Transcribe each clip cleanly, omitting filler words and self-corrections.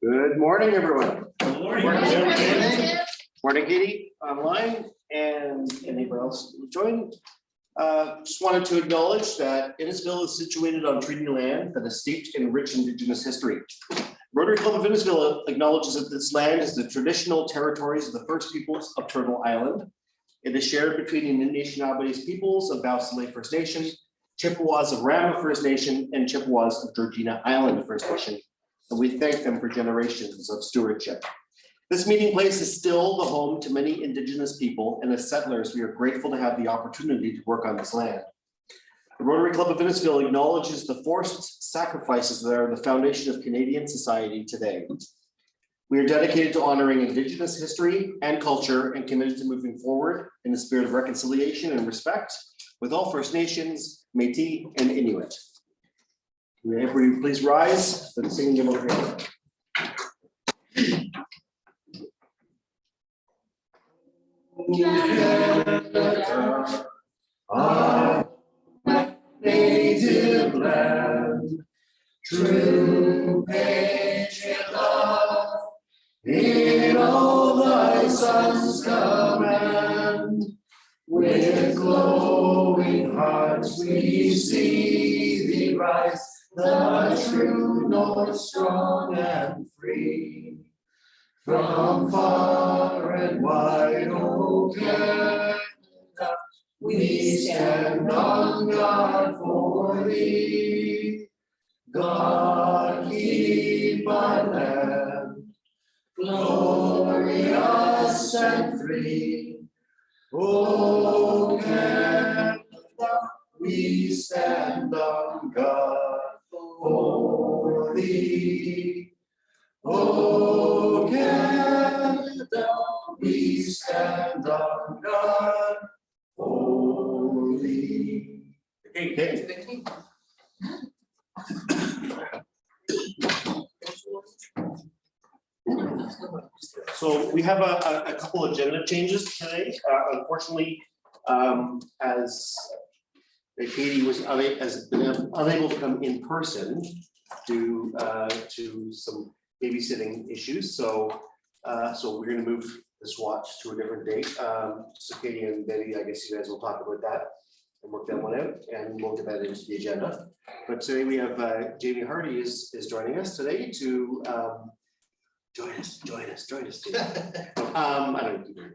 Good morning, everyone. Good morning. Morning, Katie, online, and anybody else who joined. Just wanted to acknowledge that Innisfil is situated on treaty land that is steeped in rich Indigenous history. Rotary Club of Innisfil acknowledges that this land is the traditional territories of the First Peoples of Turtle Island. It is shared between the Anishinaabe peoples of Bowsile First Nation, Chippewas of Rama First Nation, and Chippewas of Georgina Island First Nation. And we thank them for generations of stewardship. This meeting place is still the home to many Indigenous people, and as settlers, we are grateful to have the opportunity to work on this land. The Rotary Club of Innisfil acknowledges the forced sacrifices that are the foundation of Canadian society today. We are dedicated to honoring Indigenous history and culture and committed to moving forward in the spirit of reconciliation and respect with all First Nations, Métis, and Inuit. May everybody please rise for the singing of our hymn. Canada, our native land, true patriot love, in all thy sons command. With glowing hearts we see thee rise, the true North strong and free. From far and wide, O Canada, we stand on guard for thee. God keep our land, glorious and free. O Canada, we stand on guard for thee. O Canada, we stand on guard for thee. Okay. So we have a couple of agenda changes today. Unfortunately, as Katie was unable to come in person due to some babysitting issues, so we're going to move this watch to a different date. So Katie and Betty, I guess you guys will talk about that and work that one out, and we'll get that into the agenda. But today we have Jamie Hardie is joining us today to join us. Jamie. I don't know,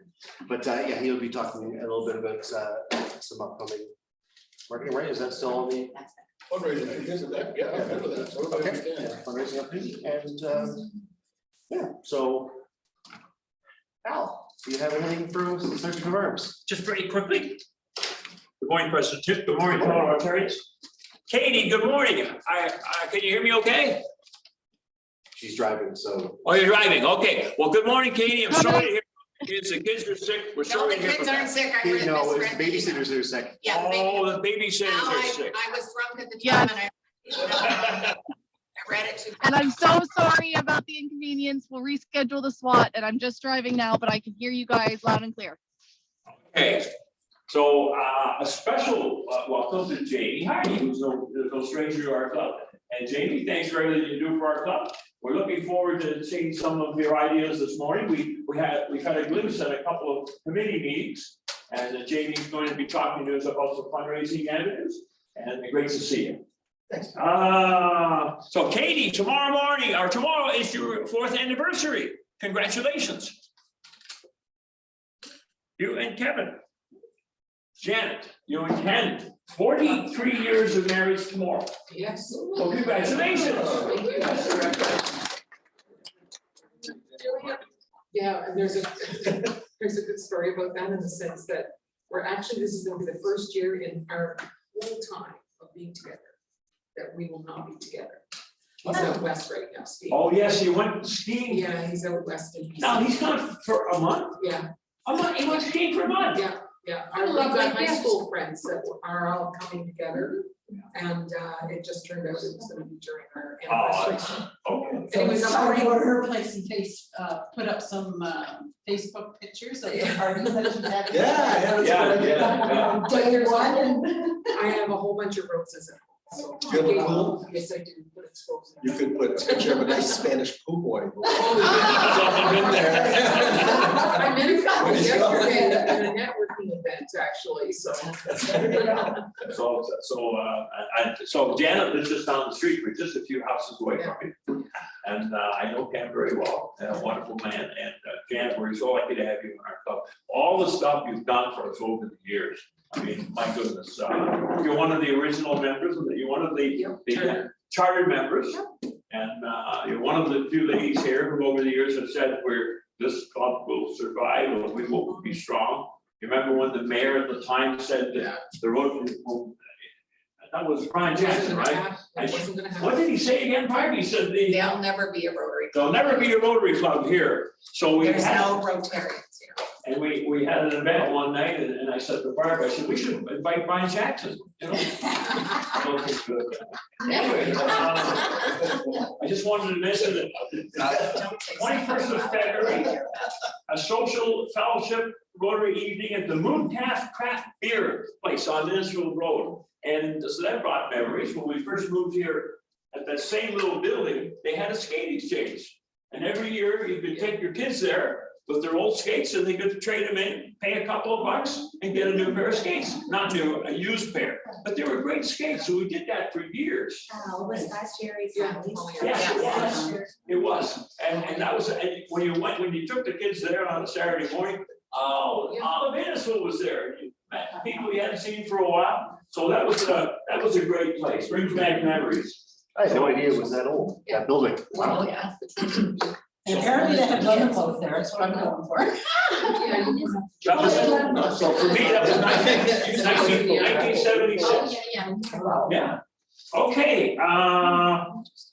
but yeah, he'll be talking a little bit about some upcoming marketing. Right? Is that still on the Fundraising, yeah, I remember that. So everybody understands. fundraising update? And yeah, so Al, do you have anything for Search of Arms? Just very quickly. Good morning, President Tip. Good morning, fellow Rotarians. Katie, good morning. Can you hear me okay? She's driving, so. Oh, you're driving. Okay. Well, good morning, Katie. I'm sorry to hear kids. The kids are sick. We're No, sorry the to hear kids about aren't that. sick. I You read know, this it's babysitters that are sick. Yeah, Oh, the babysitters Now are sick. I was drunk at the time and I read it too. And I'm so sorry about the inconvenience. We'll reschedule the SWAT, and I'm just driving now, but I can hear you guys loud and clear. Okay. So a special welcome to Jamie Hardie, who's no stranger to our club. And Jamie, thanks for everything you do for our club. We're looking forward to seeing some of your ideas this morning. We've had a glimpse at a couple of committee meetings, and Jamie's going to be talking to us about some fundraising avenues. And great to see you. Thanks. So Katie, tomorrow is your 4th anniversary. Congratulations. You and Kevin. Janet, you and Ken, 43 years of marriage tomorrow. Yes. So congratulations. Yeah, and there's a good story about that in the sense that this is going to be the first year in our whole time of being together that we will not be together. He's out west right now skiing. Oh, yes, you went skiing. Yeah, he's out west and Now he's gone for a month. yeah, A month, he went skiing for a month. yeah. We've got high school friends that are all coming together, and it just turned out it was going to be during our anniversary. Okay. Anyways, So I'm sorry already about her place and put up some Facebook pictures. pictures of the parties that you've had. Yeah, that's a Yeah, good idea. yeah. Day one and. I have a whole bunch of roses at home. So. Do you have a pool? Yes, I do, but it's frozen. You could put a picture of a nice Spanish pool boy. Something in there. I met a couple There you go. yesterday at a networking event, actually, so. So Janet lives just down the street, we're just a few houses away from you. And I know Cam very well, and a wonderful man, and Janet, we're so lucky to have you in our club. All the stuff you've done for us over the years, I mean, my goodness, you're one of the original members, you're one of the chartered members. And you're one of the few ladies here who over the years have said this club will survive, or we will be strong. You remember when the mayor at the time said that the road, that was Brian Jackson, right? It wasn't gonna happen. What did he say again, Brian? He said There'll never be a Rotary. there'll never be a Rotary Club here. So we There's had, no Rotarians here. and we had an event one night, and I said to Barbara, I said, we should invite Brian Jackson, you know? Okay, good. Anyway, I just wanted to mention that 21st of February, a social fellowship Rotary evening at the Mooncalf Craft Beer place on Innisfil Road. And so that brought memories. When we first moved here, at that same little building, they had a skate exchange. And every year you could take your kids there with their old skates and they could trade them in, pay a couple of bucks and get a new pair of skates. Not new, a used pair, but they were great skates. So we did that for years. Was last year? Yeah. Yes, it was. It was. And that was, and when you took the kids there on a Saturday morning, all of Innisfil was there. You met people you hadn't seen for a while. So that was a great place. Brings back memories. I had no idea it was that old, that building. Oh, yeah. And apparently they have done both there, that's what I'm going for. That was, so for me, that was 1976. Yeah. Yeah. Okay,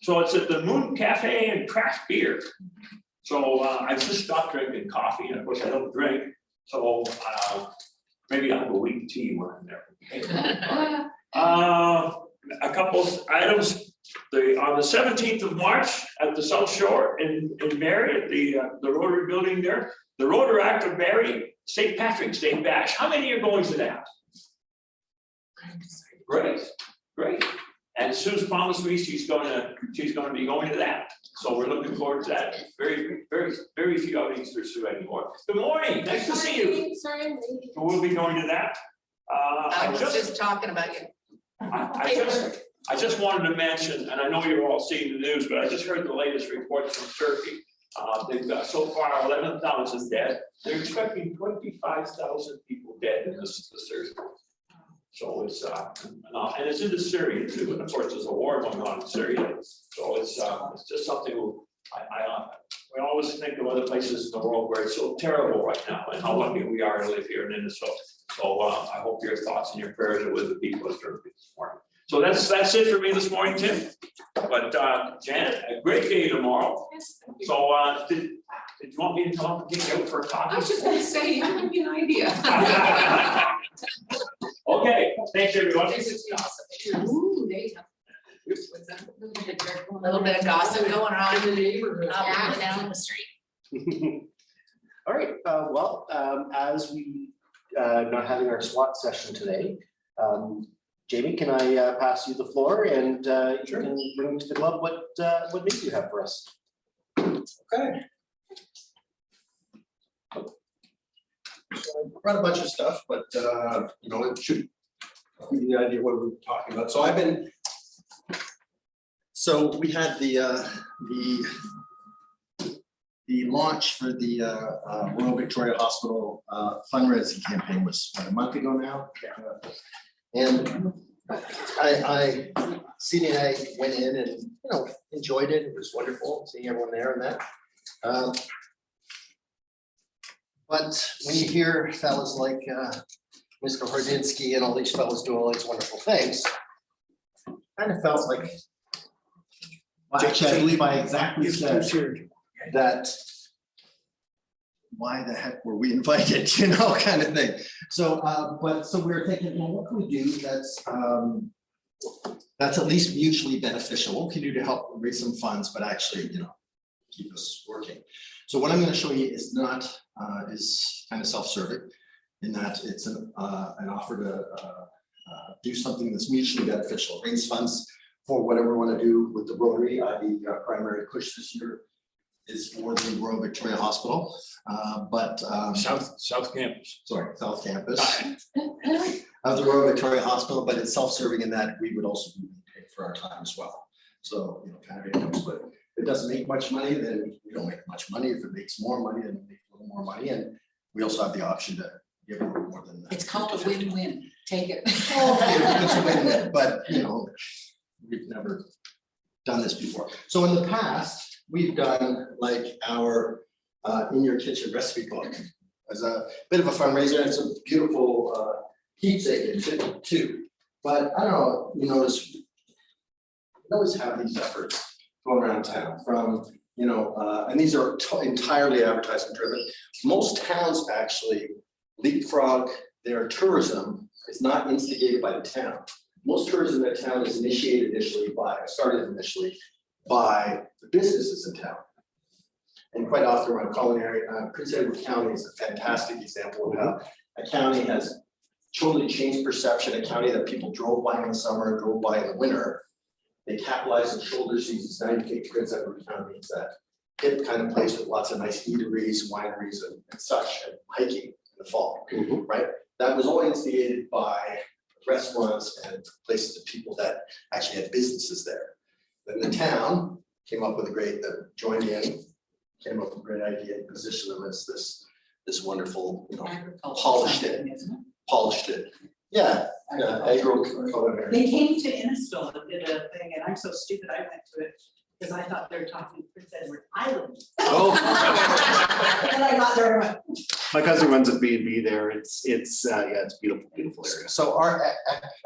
so it's at the Moon Cafe and Craft Beer. So I just stopped drinking coffee, and of course I don't drink, so maybe I'll have a weak tea when I'm there. A couple of items. On the 17th of March at the South Shore in Barrie, at the Rotary building there, the Rotaract of Barrie St. Patrick's Day Bash. How many are going to that? Great, great. And Sue's promised me she's going to be going to that. So we're looking forward to that. Very few outings for Sue anymore. Good morning, nice to see you. Sorry. So we'll be going to that. I was just talking about you. I just wanted to mention, and I know you're all seeing the news, but I just heard the latest reports from Turkey. They've got so far 11,000 dead. They're expecting 25,000 people dead in this surgery. So it's and it's into Syria too, and of course there's a war going on in Syria. So it's just something we always think of other places in the world where it's so terrible right now, and how lucky we are to live here in Innisfil. So I hope your thoughts and your prayers are with the people of Turkey this morning. So that's it for me this morning, Tim. But Janet, a great day tomorrow. Yes, thank you. So did you want me to come up and take you out for a coffee? I was just gonna say, you have an idea. Okay, thanks everyone. Ooh, there you go. What's that? A little bit of gossip going on In the neighborhood. up and down the street. All right, as we not having our SWAT session today, Jamie, can I pass you the floor and you can bring to the club what news you have for us? Okay. So I brought a bunch of stuff, but you know, it should give you the idea what we're talking about. So we had the launch for the Royal Victoria Hospital fundraising campaign was a month ago now. And I CDA went in and, you know, enjoyed it. It was wonderful seeing everyone there and that. But when you hear fellas like Mr. Hardinski and all these fellas doing all these wonderful things, kind of felt like, well, actually, I believe I exactly said that. Why the heck were we invited, you know, kind of thing. So, so we were thinking, well, what can we do that's at least mutually beneficial? What can we do to help raise some funds, but actually, you know, keep us working. So what I'm going to show you is not, is kind of self-serving in that it's an offer to do something that's mutually beneficial, raise funds for whatever we want to do with the Rotary. The primary push this year is for the Royal Victoria Hospital, but South Campus. sorry, South Campus of the Royal Victoria Hospital, but it's self-serving in that we would also be paid for our time as well. So, you know, kind of incomes, but if it doesn't make much money, then we don't make much money. If it makes more money, then we make a little more money, and we also have the option to give a little more than that. It's called a win-win, take it. It's a win-win, but you know, we've never done this before. So in the past, we've done like our in your kitchen recipe book as a bit of a fundraiser. It's a beautiful keepsake too. But I don't know, you notice we always have these efforts going around town from, you know, and these are entirely advertising driven. Most towns actually leapfrog their tourism. It's not instigated by the town. Most tourism in a town is started initially by the businesses in town. And quite often around culinary, Prince Edward County is a fantastic example of how a county has totally changed perception, a county that people drove by in the summer and drove by in the winter. They capitalized on shoulder seasons. Now you take Prince Edward County, it's that hip kind of place with lots of nice eateries, wineries and such, and hiking in the fall, right? That was all instigated by restaurants and places of people that actually had businesses there. Then the town came up with joined in, came up with a great idea and positioned them as this wonderful, you know, polished it. Yeah, agro-culinary. They came to Innisfil and did a thing, and I'm so stupid, I went to it, because I thought they were talking Prince Edward Island. Oh, And I got there and went, my cousin runs a B&B there. It's beautiful, beautiful area. So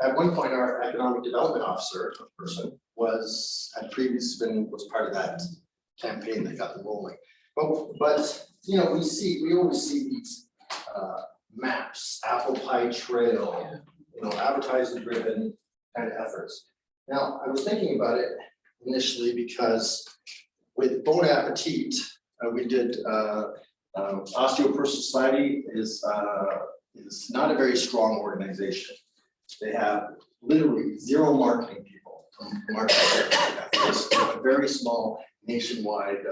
at one point, our economic development officer person was part of that campaign that got them rolling. But you know, we always see these maps, apple pie trail, you know, advertising driven kind of efforts. Now, I was thinking about it initially because with Bon Appetit, we did Osteoporosis Society is not a very strong organization. They have literally zero marketing people from marketing efforts, a very small nationwide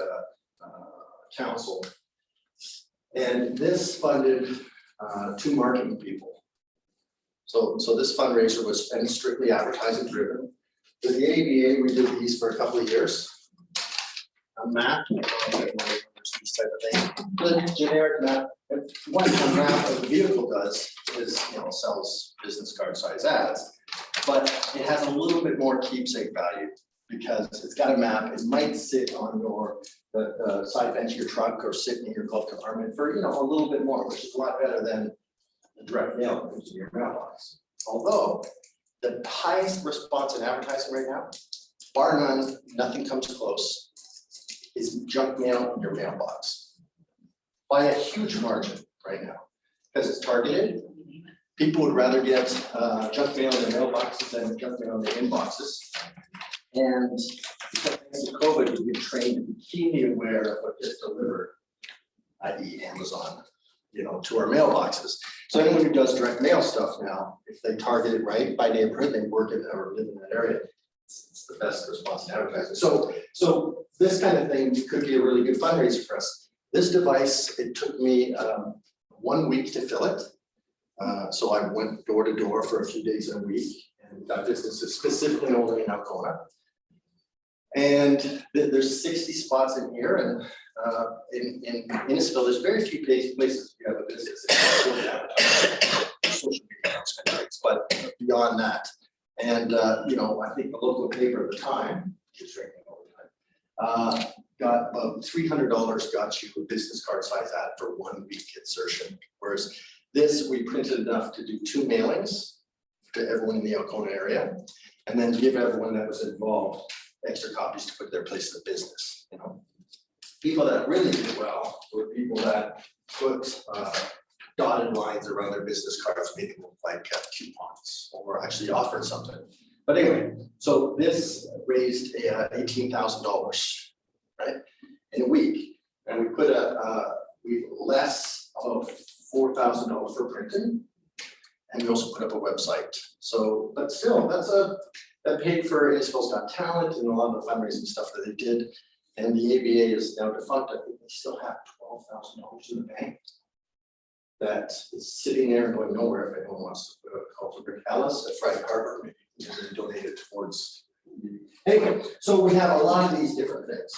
council. And this funded 2 marketing people. So this fundraiser was strictly advertising driven. With the ABA, we did these for a couple of years. A map, this type of thing. The generic map. What a map of the vehicle does is, you know, sells business card size ads, but it has a little bit more keepsake value because it's got a map. It might sit on the side bench of your truck or sit in your glove compartment for, you know, a little bit more, which is a lot better than the direct mail that goes to your mailbox. Although the highest response in advertising right now, bar none, nothing comes close, is junk mail in your mailbox by a huge margin right now because it's targeted. People would rather get junk mail in their mailboxes than junk mail in their inboxes. And because of COVID, we've been trained to be keenly aware of what gets delivered, i.e. Amazon, you know, to our mailboxes. So anyone who does direct mail stuff now, if they target it right by neighborhood, they work in or live in that area, it's the best response to advertising. So this kind of thing could be a really good fundraiser for us. This device, it took me 1 week to fill it. So I went door to door for a few days a week and got businesses specifically only in Algona. And there's 60 spots in here, and in Innisfil, there's very few places you have a business. Social media, but beyond that, and you know, I think the local paper at the time, which is drinking all the time, got about $300 got you a business card size ad for 1 week insertion. Whereas this, we printed enough to do 2 mailings to everyone in the Algona area, and then give everyone that was involved extra copies to put their place of business. You know, people that really did well were people that put dotted lines around their business cards, making them look like coupons, or actually offered something. But anyway, so this raised $18,000, right? in a week. And we put we less of $4,000 for printing. And we also put up a website. So, but still, that paid for Innisfil's Got Talent and a lot of the fundraising stuff that they did. And the ABA is now defunct. I think they still have $12,000 in the bank. That is sitting there and going nowhere. If anyone wants to call to Rick Ellis at Friday Harbor, maybe you can donate it towards. Anyway, so we have a lot of these different things.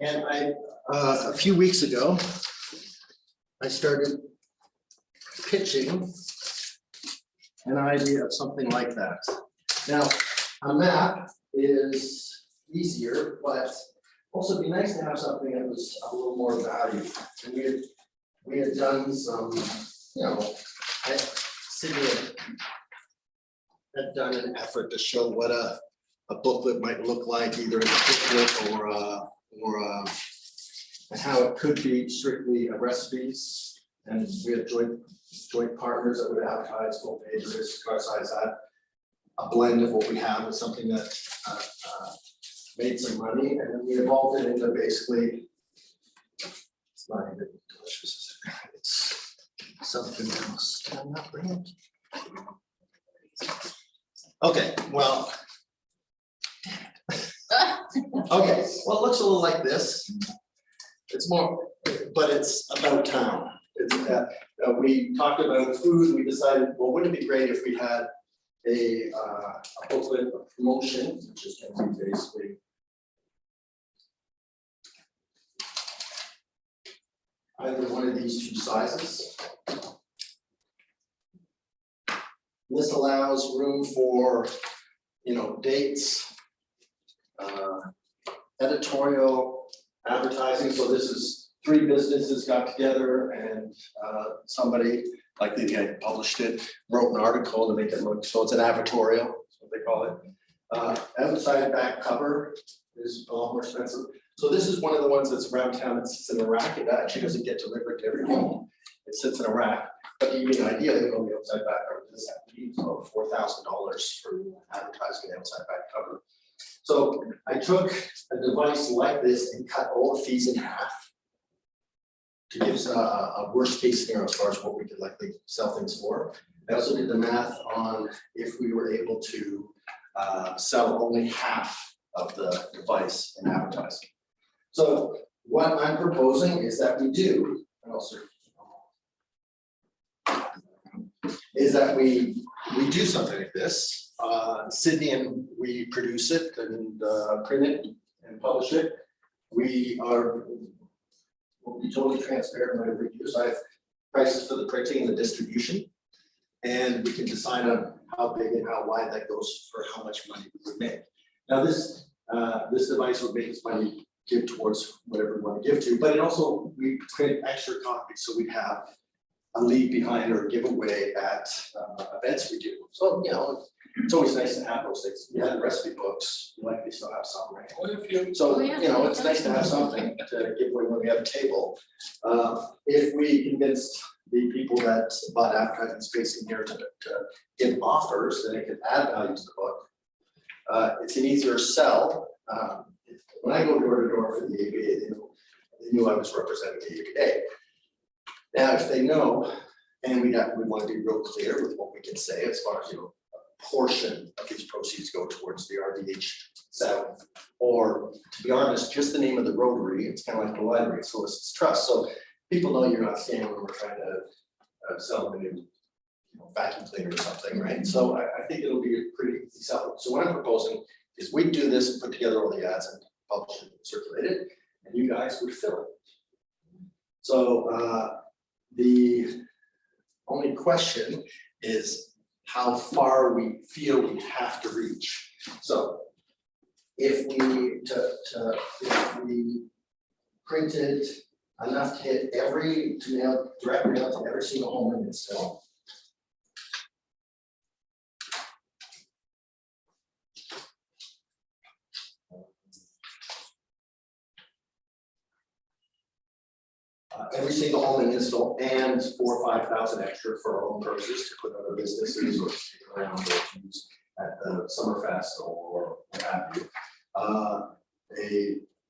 And a few weeks ago, I started pitching an idea of something like that. Now, a map is easier, but also it'd be nice to have something that was a little more valued. And we had done some, you know, Sydney had done an effort to show what a booklet might look like, either as a booklet or and how it could be strictly recipes. And we had joint partners that would advertise full pages, car size that, a blend of what we have with something that made some money, and then we evolved it into basically, it's not even delicious, it's something else. Can I not bring it? Okay, well. Okay, well, it looks a little like this. It's more, but it's about town. It's, we talked about food. We decided, well, wouldn't it be great if we had a booklet of promotion, which is going to be basically either one of these two sizes. This allows room for, you know, dates, editorial, advertising. So this is 3 businesses got together and somebody, like the guy who published it, wrote an article to make it look, so it's an advertorial, that's what they call it. Outside back cover is a lot more expensive. So this is one of the ones that's around town that sits in a rack. It actually doesn't get delivered to every home. It sits in a rack. But to give you an idea, on the outside back cover, this have to be about $4,000 for advertising the outside back cover. So I took a device like this and cut all the fees in half to give us a worst case scenario as far as what we could likely sell things for. I also did the math on if we were able to sell only half of the device in advertising. So what I'm proposing is that we do, and also is that we do something like this. Sydney and we produce it and print it and publish it. We'll be totally transparent when we use. I have prices for the printing and the distribution, and we can decide on how big and how wide that goes for how much money we would make. Now this device would make us money give towards whatever we want to give to, but it also, we print extra copies, so we'd have a leave behind or a giveaway at events we do. So, you know, it's always nice to have those things. You have recipe books, you likely still have some, right? So, you know, it's nice to have something to give away when we have a table. If we convinced the people that bought advertising space in here to give offers, then it could add value to the book. It's an easier sell. When I go door to door for the ABA, they knew I was representing the ABA. Now, if they know, and we want to be real clear with what we can say as far as, you know, a portion of these proceeds go towards the RDH South, or to be honest, just the name of the Rotary, it's kind of like the library, solicits trust. So people know you're not scamming when we're trying to sell them a new, you know, vacuum cleaner or something, right? So I think it'll be a pretty easy sell. So what I'm proposing is we do this, put together all the ads and publish it, circulate it, and you guys would fill it. So the only question is how far we feel we have to reach. So if we printed enough to hit direct mail to every single home in Innisfil, every single home in Innisfil, and 4,000 or 5,000 extra for our own purposes to put other businesses or stick around or to use at the Summerfest or what have you.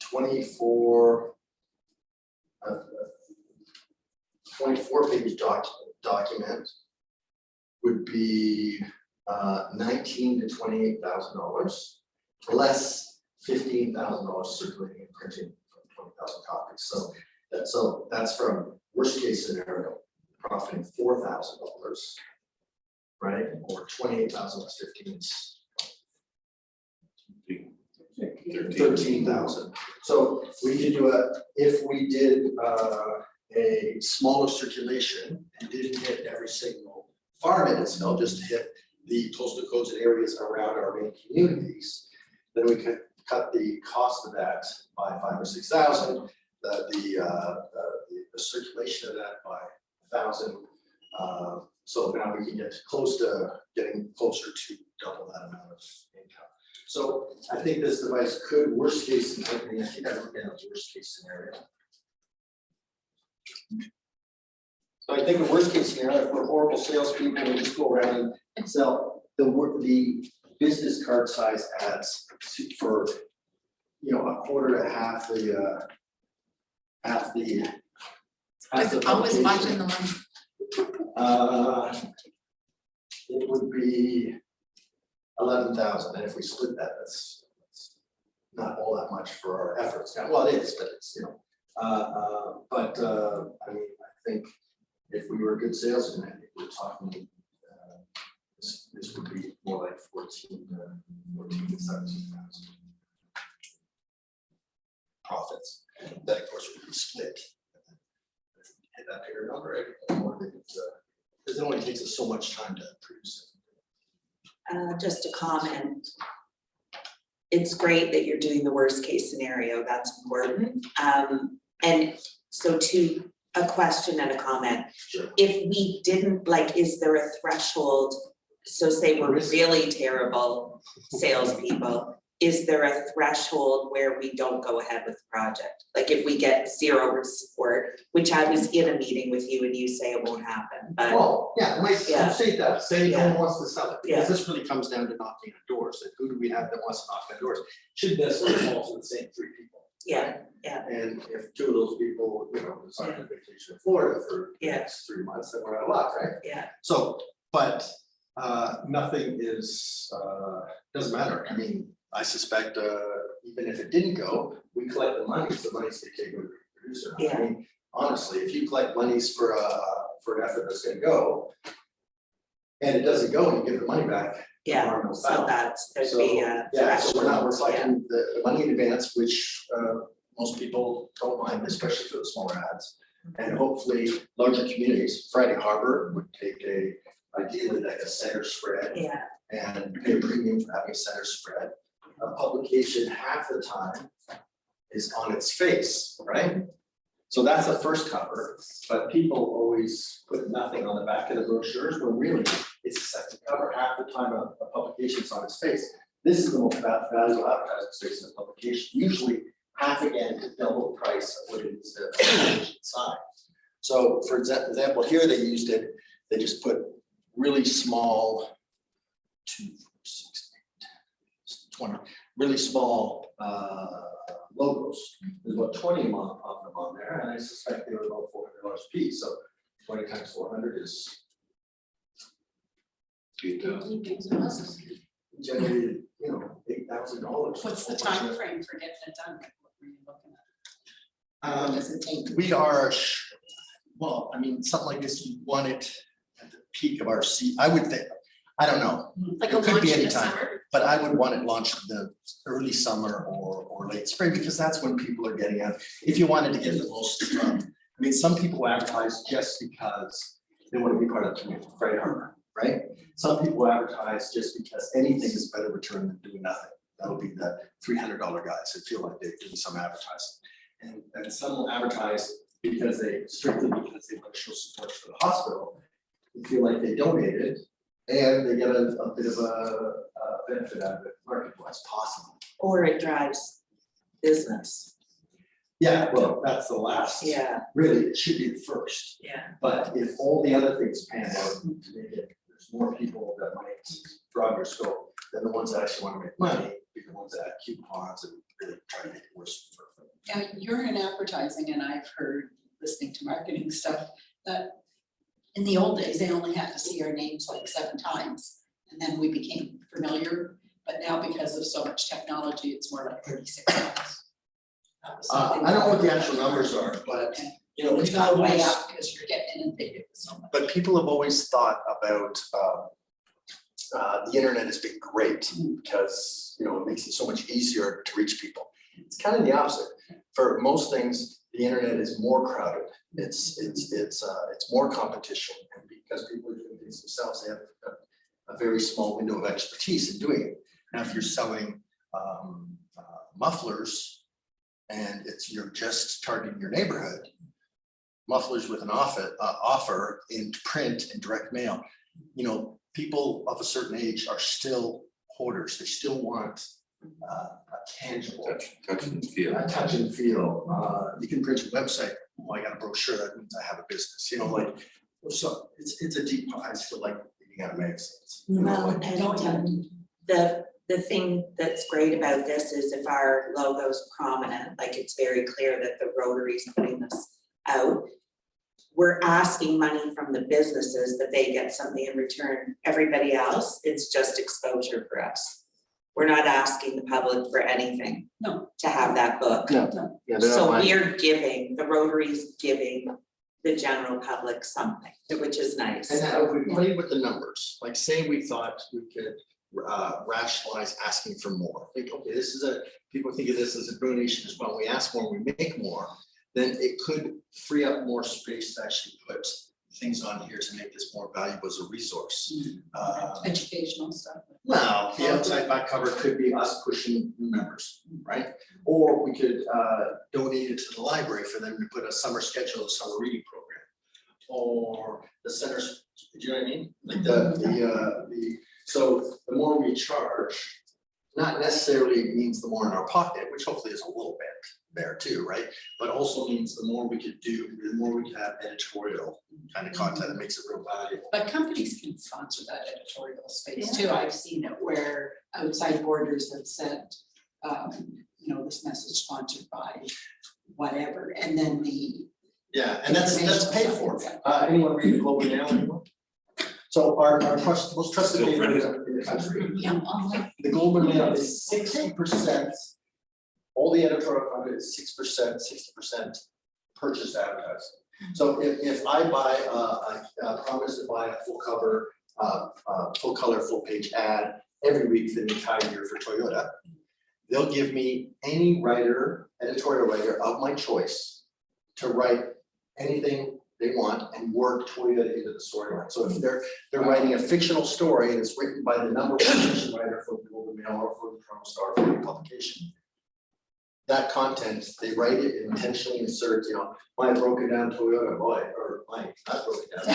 24 page document would be $19,000 to $28,000, less $15,000 circulating and printing from 20,000 copies. So that's from worst case scenario, profiting $4,000, right? Or 28,000 less 15 is 13,000. So we could do if we did a smaller circulation and didn't hit every single farm in Innisfil, just to hit the postal codes and areas around our main communities, then we could cut the cost of that by 5,000 or 6,000. The circulation of that by 1,000. So now we can get getting closer to double that amount of income. So I think this device could, worst case scenario, I think I looked at the worst case scenario. So I think the worst case scenario, if we're horrible salespeople, we just go around and sell the business card size ads for, a quarter to half the Just always watching the one. It would be 11,000, and if we split that, that's not all that much for our efforts. Now, well, it is, but it's, I mean, I think if we were a good salesman, I think we're talking, this would be more like 14 to 17,000 profits. That of course would be split. Hit that bigger number, because it only takes us so much time to produce it. Just a comment. It's great that you're doing the worst case scenario, that's important. And so to a question and a comment. Sure. If we didn't, is there a threshold? So say we're really terrible salespeople, is there a threshold where we don't go ahead with the project? Like if we get zero support, which I was in a meeting with you and you say it won't happen, but. Well, yeah, say that, say no one Yeah. wants to sell it, because this really comes down to knocking on doors, and who do we have that wants to knock on doors? Should necessarily fall to the same 3 people. Yeah, yeah. And if 2 of those people, decide to vacation in Florida for the Yeah. next 3 months, then we're out of luck, right? Yeah. So, but nothing is, doesn't matter. I mean, I suspect even if it didn't go, we collect the monies, the money's gonna go to the producer. Yeah. I mean, honestly, if you collect monies for an effort that's gonna go, and it doesn't go, and you give the money back. Yeah, harm no so foul. there'd So, be a yeah, so we're not threshold, yeah. reflecting the money in advance, which most people don't mind, especially for the smaller ads. And hopefully larger communities, Friday Harbor would take ideally like a center spread Yeah, and pay a premium for having a center spread. A publication half the time is on its face, right? So that's the first cover, but people always put nothing on the back of the brochures, when really it's the second cover. Half the time a publication is on its face. This is the most valuable advertising space in a publication, usually half again to double the price of what it is the publication side. So for example, here they used it, they just put really small, 2, 4, 6, 8, 10, 20, really small logos. There's about 20 of them on there, and I suspect they were about $400 a piece. So 20 times 400 is generated, $8,000. What's the time frame for getting it done? What were you looking at? What does it take? We are, well, I mean, something like this, you want it at the peak of our season. I would think, I don't know, Like a It could launch be in the anytime. summer? but I would want it launched in the early summer or late spring, because that's when people are getting out. If you wanted to get the most, I mean, some people advertise just because they want to be part of the community, Friday Harbor, right? Some people advertise just because anything is better return than doing nothing. That'll be the $300 guys that feel like they're doing some advertising. And some will advertise strictly because they want to show support for the hospital. They feel like they donated and they get a bit of a benefit out of it, market-wise possible. or it drives business. Yeah, well, that's the last. Yeah, Really, it should be the first. yeah, But if all the other things pan out to make it, there's more people that might drive your scope than the ones that actually want to make money. bigger ones that add coupons and really try to make it worse for. Yeah, you're in advertising and I've heard, listening to marketing stuff, that in the old days, they only had to see our names like 7 times and then we became familiar. But now because of so much technology, it's more like 36 times. I don't know what the actual numbers are, but you know, It's people not have way always, up because you're getting inundated with so much. but people have always thought about the internet has been great because, you know, it makes it so much easier to reach people. It's kind of the opposite. For most things, the internet is more crowded. It's more competition, and because people are doing things themselves, they have a very small window of expertise in doing it. Now, if you're selling mufflers and you're just targeting your neighborhood, mufflers with an offer in print and direct mail, you know, people of a certain age are still hoarders. They still want a tangible Touch and feel. a touch and feel. You can print a website. Oh, I got a brochure. That means I have a business. You know, like, so it's a deep. I still like reading out magazines. You know, Well, like, and the thing that's great about this is if our logo's prominent, like it's very clear that the Rotary's putting this out. We're asking money from the businesses that they get something in return. Everybody else, it's just exposure for us. We're not asking the public for anything. No. To have that book. Yeah, they're not So buying. we're giving, the Rotary's giving the general public something, which is nice. And now if we play with the numbers, like say we thought we could rationalize asking for more. Think, okay, this is people think of this as a donation as well. We ask more, we make more, then it could free up more space to actually put things on here to make this more valuable as a resource. Educational stuff. Well, the outside back cover could be us pushing new members, right? Or we could donate it to the library for them to put a summer schedule, a summer reading program. Or the centers, do you know what I mean? Like so the more we charge, not necessarily means the more in our pocket, which hopefully is a little bit there too, right? But also means the more we could do, the more we could have editorial kind of content that makes it real valuable. But companies can sponsor that editorial space too. I've seen it where outside borders have said, you know, this message sponsored by whatever, and then the. Yeah, and that's paid for. Anyone read the Global Mail anymore? So our most trusted paper in the country, Yeah. the Global Mail is 60%. All the editorial content is 60% purchased advertising. So if I buy, I promise to buy a full cover, full color, full page ad every week for the entire year for Toyota, they'll give me any writer, editorial writer of my choice to write anything they want and work Toyota into the storyline. So if they're writing a fictional story and it's written by the number one fiction writer for the Global Mail or for the Toronto Star for the publication, that content, they write it intentionally insert, you know, my broken down Toyota boy, or my not broken down.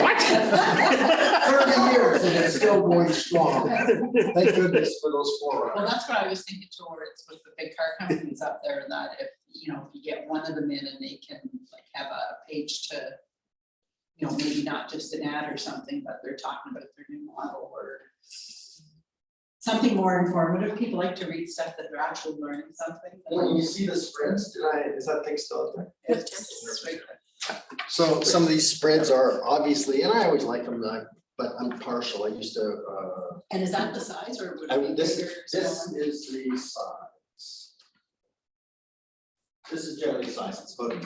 What? 30 years and it's still going strong. Thank goodness for those Well, forerunners. that's what I was thinking towards with the big car companies out there, that if, you know, if you get one of them in and they can like have a page to, you know, maybe not just an ad or something, but they're talking about their new model or something more informative. People like to read stuff that they're actually learning something. When you see the spreads, is that thing still up there? It's just right there. So some of these spreads are obviously, and I always like them, but I'm partial. I used to, And is that the size or would it be this bigger? is the size. This is generally the size. It's about,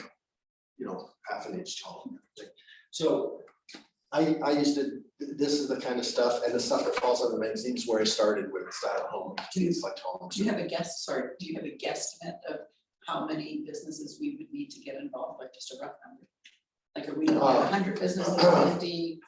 you know, half an inch tall. and everything. So I used to, this is the kind of stuff, and the stuff that falls on the magazines where I started with Style Home, Kids Like Home. Do you have a guesstimate of how many businesses we would need to get involved, like just a rough number? Like, are we looking at 100 businesses, 50?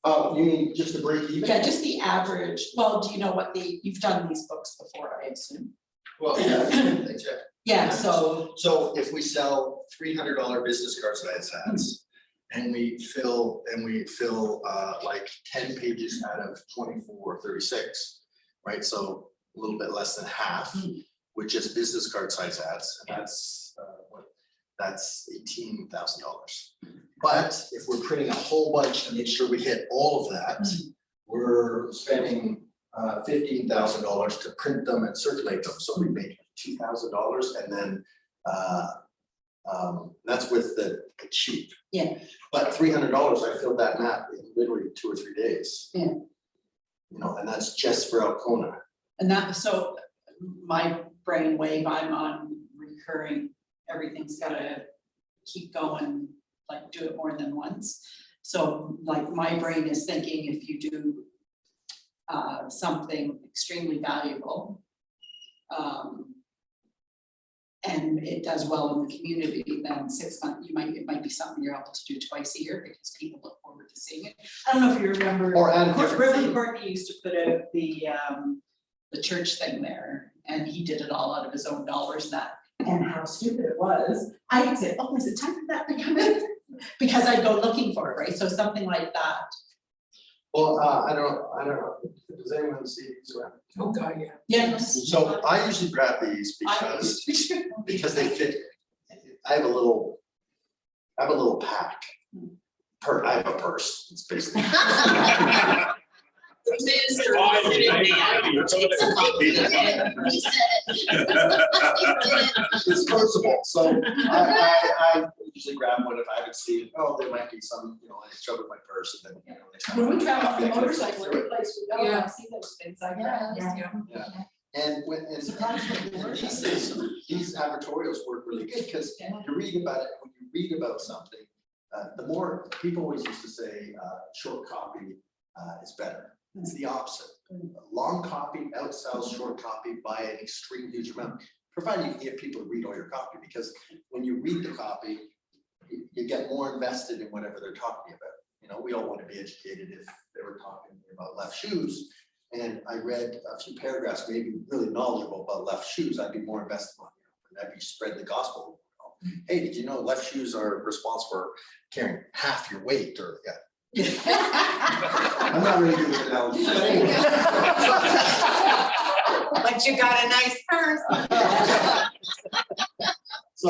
Oh, you mean just to break even? Yeah, just the average. Well, do you know what you've done these books before, I assume? Well, yeah, thanks, yeah. Yeah, so, So if we sell $300 business cards that ads, and we fill like 10 pages out of 24 or 36, right? So a little bit less than half with just business card size ads, and that's $18,000. But if we're printing a whole bunch to make sure we hit all of that, we're spending $15,000 to print them and circulate them, so we made $2,000, and then that's with the cheap. Yeah. But $300, I filled that map in literally 2 or 3 days. Yeah. You know, and that's just for Alcona. And that, so my brainwave, I'm on recurring, everything's gotta keep going, like do it more than once. So like my brain is thinking if you do something extremely valuable, and it does well in the community, then 6 months, it might be something you're able to do twice a year because people look forward to seeing it. I don't know if you remember. Or add a different Reverend theme. Courtney used to put out the church thing there, and he did it all out of his own dollars, and how stupid it was. I would say, oh, is it time for that to come in? Because I'd go looking for it, right? So something like that. Well, I don't know, does anyone see these around? Oh, God, yeah. Yes. So I usually grab these because they fit. I have a little pack. I have a purse, it's basically. It's personal, so I usually grab one if I haven't seen, oh, there might be some, you know, I shove it in my purse and then, you know. they- When we travel on the motorcycle, every place we go, Yeah. I see those things, I grab. Yeah. And these advertorials work really good, because you read about it, when you read about something, the more, people always used to say, short copy is better. It's the opposite. Long copy outsells short copy by an extreme huge amount, provided you can get people to read all your copy, because when you read the copy, you get more invested in whatever they're talking about. You know, we all want to be educated. If they were talking about left shoes, and I read a few paragraphs, maybe really knowledgeable about left shoes, I'd be more invested on, you know, and I'd be spread the gospel. Hey, did you know left shoes are responsible for carrying half your weight, or I'm not really good with analogies, but anyway. But you got a nice purse. So,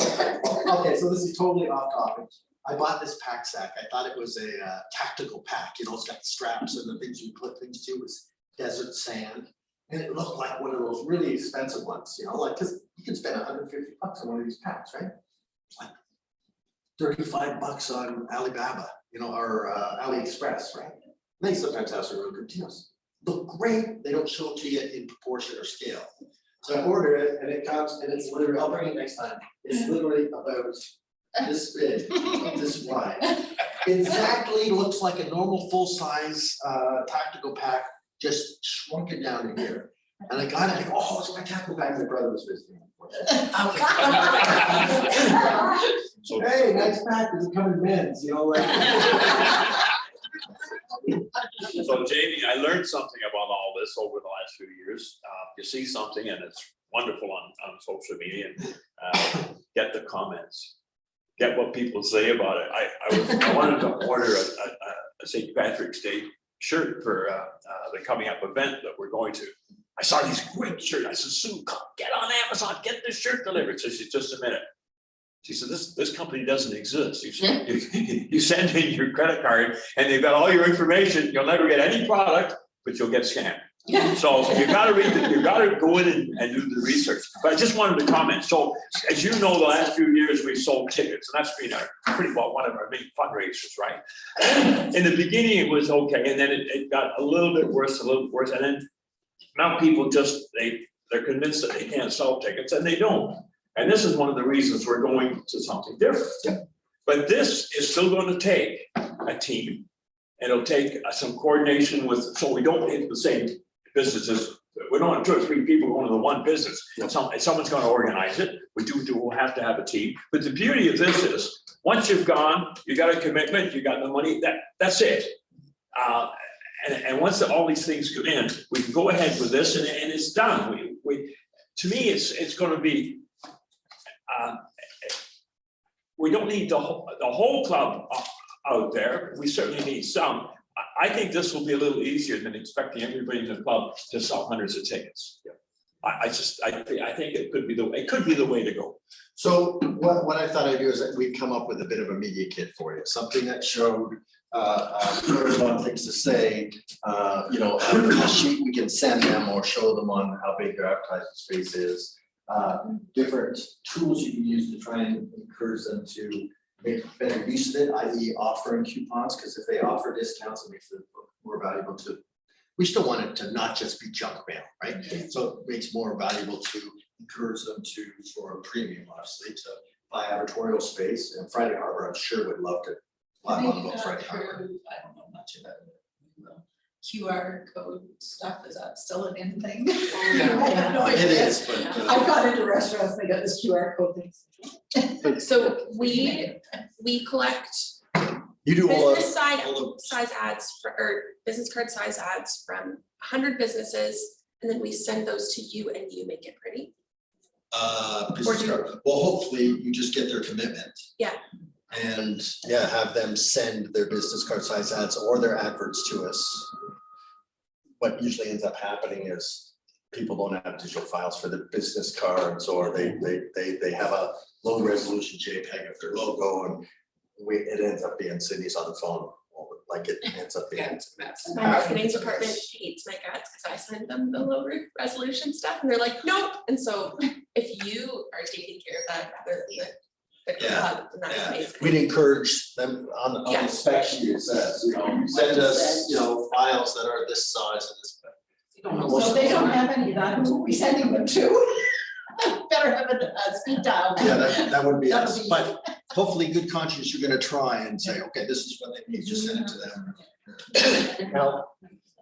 okay, so this is totally off topic. I bought this pack sack. I thought it was a tactical pack, you know, it's got straps and the things you put things to was desert sand. And it looked like one of those really expensive ones, you know, like, cause you can spend $150 on one of these packs, right? It's like $35 on Alibaba, you know, or AliExpress, right? They sometimes have some really good deals. Look great, they don't show it to you in proportion or scale. So I order it and it comes and it's literally, I'll bring it next time. It's literally about this big, this wide. Exactly looks like a normal full-size tactical pack, just shrunk it down to here. And I got it, I go, oh, it's my tactical bag, my brother was visiting. So, hey, nice pack, does it come in men's, you know, like. So Jamie, I learned something about all this over the last few years. You see something and it's wonderful on social media, and get the comments, get what people say about it. I wanted to order a St. Patrick's Day shirt for the coming up event that we're going to. I saw these great shirts. I said, Sue, come get on Amazon, get this shirt delivered. So she said, just a minute. She said, this company doesn't exist. You send in your credit card and they've got all your information. You'll never get any product, but you'll get scammed. So you gotta read it, you gotta go in and do the research. But I just wanted to comment. So as you know, the last few years we've sold tickets, and that's been pretty well one of our main fundraisers, right? In the beginning it was okay, and then it got a little bit worse, and then now people just they're convinced that they can't sell tickets, and they don't. And this is one of the reasons we're going to something different. But this is still going to take a team. And it'll take some coordination with, so we don't hit the same businesses. We don't have 2 or 3 people going to the one business. Someone's going to organize it. We'll have to have a team. But the beauty of this is, once you've gone, you got a commitment, you got the money, that's it. And once all these things come in, we can go ahead with this and it's done. To me, it's going to be, we don't need the whole club out there. We certainly need some. I think this will be a little easier than expecting everybody in the club to sell hundreds of tickets. I think it could be the way to go. So what I thought I'd do is that we'd come up with a bit of a media kit for you, something that showed on things to say, you know, a sheet we can send them or show them on how big their advertising space is. Different tools you can use to try and encourage them to make better use of it, i.e. offering coupons, because if they offer discounts, it makes it more valuable to. We still want it to not just be junk mail, right? So it makes more valuable to encourage them to, for a premium, obviously, to buy advertorial space. And Friday Harbor, I'm sure would love to. I Love think, about Friday Harbor. I don't know much about it. QR code stuff, is that still an in thing? yeah. I have no It idea. is, but. I've gone into restaurants, they got this QR code thing. So we collect You do all business all of- size ads or business card size ads from 100 businesses, and then we send those to you and you make it pretty. Business card. Well, hopefully you just get their commitment. Yeah. And yeah, have them send their business card size ads or their adverts to us. What usually ends up happening is people don't have digital files for their business cards, or they have a low resolution JPEG of their logo, and it ends up being Sydney's on the phone, like it ends up being. My marketing department hates my guts because I send them the low resolution stuff and they're like, nope. And so if you are taking care of that rather than the club, then that's amazing. We'd encourage them on the Yeah. spec sheet, it says, you know, send us, you know, files that are this size and this. So if they don't have any of that, who are we sending them to? Better have a speed dial. Yeah, that would be That us, would be- but hopefully good conscience, you're gonna try and say, okay, this is what they need, just send it to them. Now,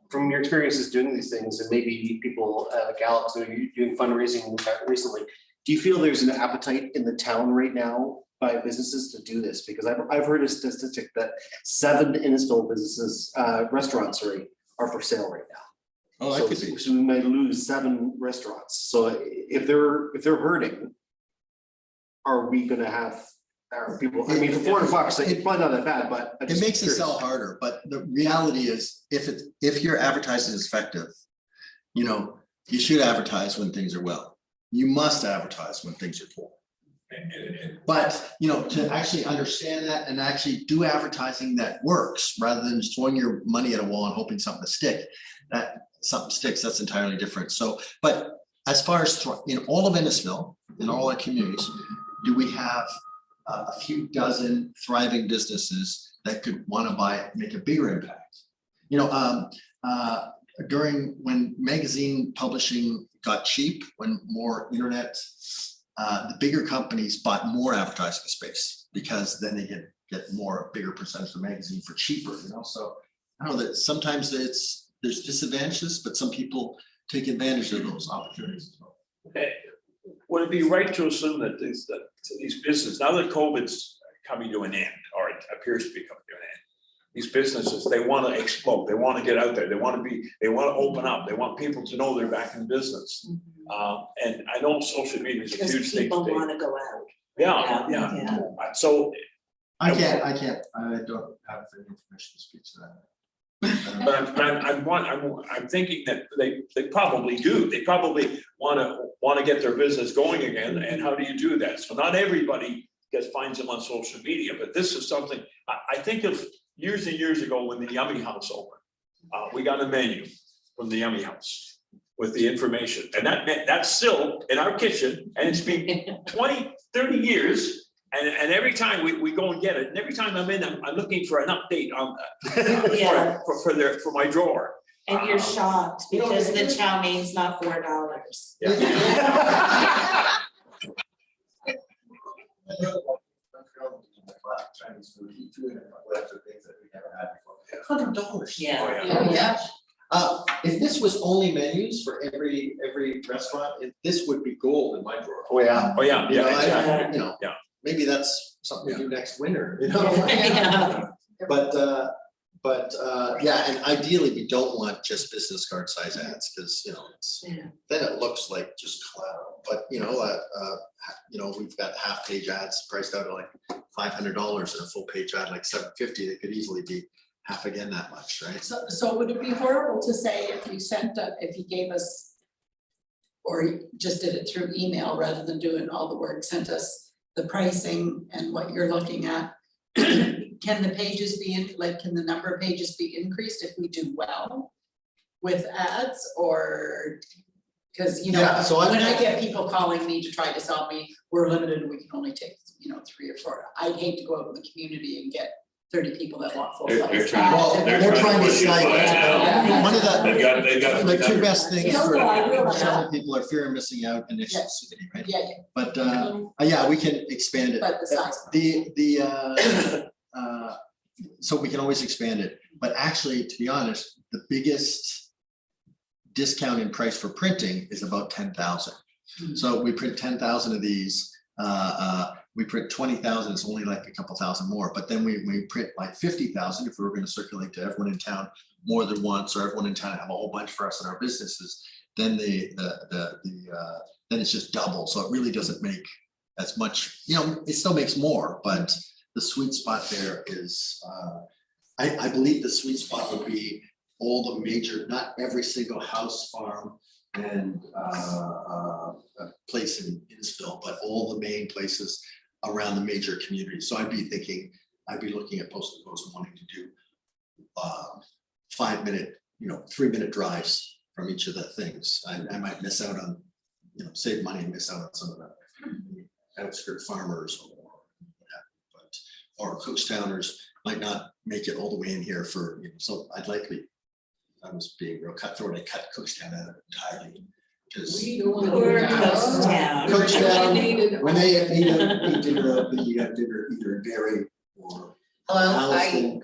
from your experiences doing these things, and maybe people like Alex, so you doing fundraising recently, do you feel there's an appetite in the town right now by businesses to do this? Because I've heard a statistic that 7 Innisfil businesses, restaurants are for sale right now. Oh, So we might lose 7 restaurants. So if they're hurting, are we gonna have our people, I mean, for $400, it's probably not that bad, but. I'm It just makes it curious. sell harder, but the reality is, if your advertising is effective, you know, you should advertise when things are well. You must advertise when things are poor. But, you know, to actually understand that and actually do advertising that works, rather than just throwing your money at a wall and hoping something to stick, that something sticks, that's entirely different. So, but as far as in all of Innisfil, in all our communities, do we have a few dozen thriving businesses that could want to make a bigger impact? You know, during when magazine publishing got cheap, when more internet, the bigger companies bought more advertising space, because then they get more bigger percentage of the magazine for cheaper, you know. So I know that sometimes there's disadvantages, but some people take advantage of those opportunities. Would it be right to assume that these businesses, now that COVID's coming to an end, or it appears to be coming to an end, these businesses, they want to explode, they want to get out there, they want to open up, they want people to know they're back in business. And I know social media is a huge Because thing. people want to go out. Yeah. So, I don't have the information to speak to that. but I'm thinking that they probably do. They probably want to get their business going again. And how do you do that? So not everybody finds them on social media, but this is something I think of years and years ago when the Yummy House opened. We got a menu from the Yummy House with the information, and that's still in our kitchen, and it's been 20, 30 years. And every time we go and get it, and every time I'm in, I'm looking for an update on Yeah. for my drawer. And you're shocked because the chow main's not $4. Chinese food, eat food, and lots of things that we never had before. $100. Yeah. Oh, Yeah. If this was only menus for every restaurant, this would be gold in my drawer. Oh, yeah. Oh, yeah, You know, exactly. you know, Yeah. maybe that's something to do next winter, you know? Yeah. But yeah, and ideally, we don't want just business card size ads, because, you know, then it looks like just collateral. But, you know, we've got half page ads priced out at like $500, and a full page ad like $750. They could easily be half again that much, right? So would it be horrible to say if you gave us, or you just did it through email rather than doing all the work, sent us the pricing and what you're looking at, can the pages be in, like, can the number of pages be increased if we do well with ads, or? Cause you know, Yeah, so when I get people calling me to try to sell me, we're limited, we can only take, 3 or 4. I'd hate to go out in the community and get 30 people that want full They're size trying- Well, ads. they're we're trying to push it, sell but, Yeah. one of the, They've got. the two best things Yeah. for No, I realize several people are fear of missing out and exclusivity, right? Yeah, But, yeah, we can expand it. but the size. So we can always expand it, but actually, to be honest, the biggest discount in price for printing is about 10,000. So we print 10,000 of these, we print 20,000, it's only like a couple thousand more, but then we print like 50,000 if we were gonna circulate to everyone in town more than once, or everyone in town have a whole bunch for us in our businesses, then then it's just double, so it really doesn't make as much, it still makes more, but the sweet spot there is, I believe the sweet spot would be all the major, not every single house, farm, and a place in Innisfil, but all the main places around the major communities. So I'd be looking at postal codes wanting to do 5-minute, 3-minute drives from each of the things. I might miss out on, save money and miss out on some of the outskirt farmers or Cookstowners might not make it all the way in here for, so I was being real cutthroat, I cut Cookstown out entirely. Because We don't wanna Poor do that. Cookstown. Alienated. when they eat dinner up, then you got dinner either in Barrie or Alliston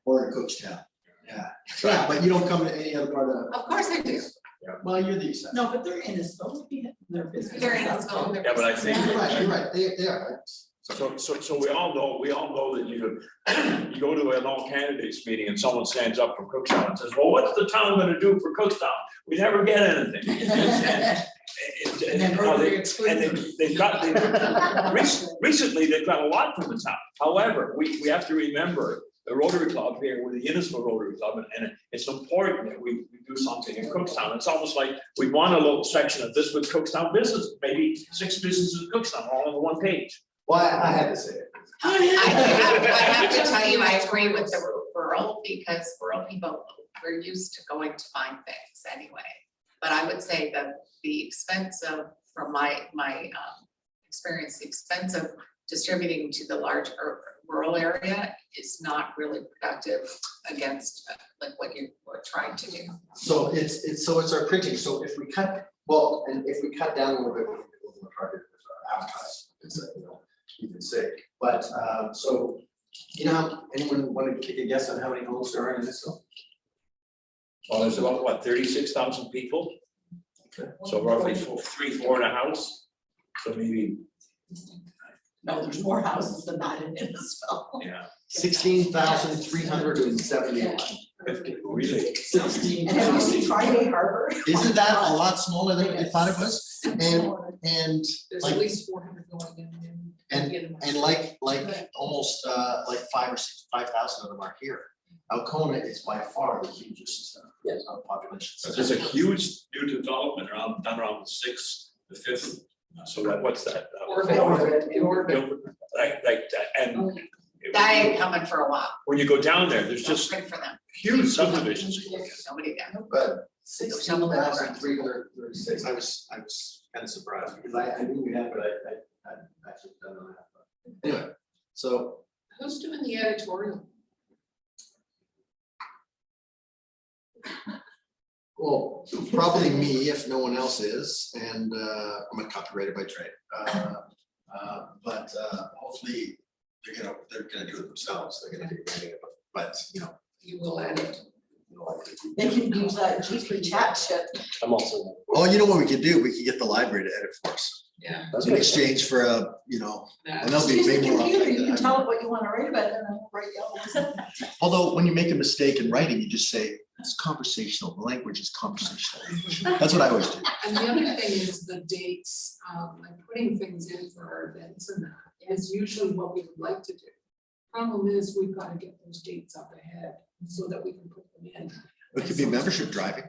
or in Cookstown. Yeah, but you don't come to any other part of. Of course I do. Well, you're the exception. No, but they're in this, they're business. They're in this phone. Yeah, but I think. You're right, they are. So we all know that you go to an all candidates meeting and someone stands up from Cookstown and says, well, what's the town gonna do for Cookstown? We never get anything. And then Rotary exclusive. Recently, they've got a lot from the town. However, we have to remember the Rotary Club here, we're the Innisfil Rotary Club, and it's important that we do something in Cookstown. It's almost like we want a little section of this with Cookstown business, maybe 6 businesses in Cookstown, all on the one page. Well, I had to say it. I have to tell you, I agree with the rural, because rural people, we're used to going to find things anyway. But I would say that the expense of, from my experience, the expense of distributing to the large rural area is not really productive against like what you were trying to do. So it's our printing, so if we cut, and if we cut down a little bit, we can do a little harder with our advertising, it's you can say, but so, anyone want to take a guess on how many homes there are in this? Well, there's about, what, 36,000 people? Okay. So roughly 4 in a house, so maybe, No, there's more houses than that in Innisfil. yeah, 16,371. 50, really. 16. And have you seen Friday Harbor? Isn't that a lot smaller than I thought it was? And There's like- at least 400 going in. And like almost like 5,000 of them are here. Alcona is by far the hugest population. So there's a huge new development done around the 6th, the 5th, so what's that? Orbit. Like that, and That ain't coming for a while. when you go down there, there's Don't just print for them. huge subdivisions. There's nobody there. But 16,336, I was kind of surprised because I knew we had, but I actually don't know that. But anyway, so Who's doing the editorial? well, probably me if no one else is, and I'm a copywriter by trade. But hopefully they're gonna do it themselves. They're gonna be writing it, but You will edit. They can use that G3 chat shit. I'm also. oh, you know what we could do? We could get the library to edit for us Yeah. in exchange for and they'll be Use the way more. computer, uptight you than can I tell am. it what you want to write about, and then it'll write you all. Although when you make a mistake in writing, you just say it's conversational. The language is conversational. That's what I always do. And the other thing is the dates, like putting things in for our events and that is usually what we would like to do. Problem is, we've got to get those dates up ahead so that we can put them in. It could be membership driving.